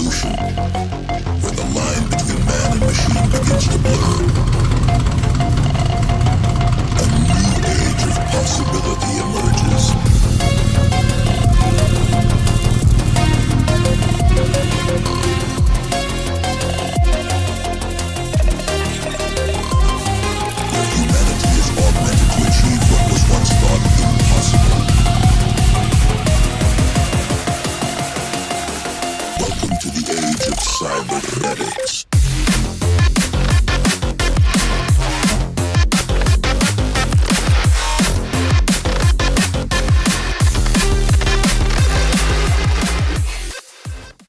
revolution, where the line between man and machine begins to blur. A new age of possibility emerges. Where humanity is augmented to achieve what was once thought impossible. Welcome to the age of cybernetics.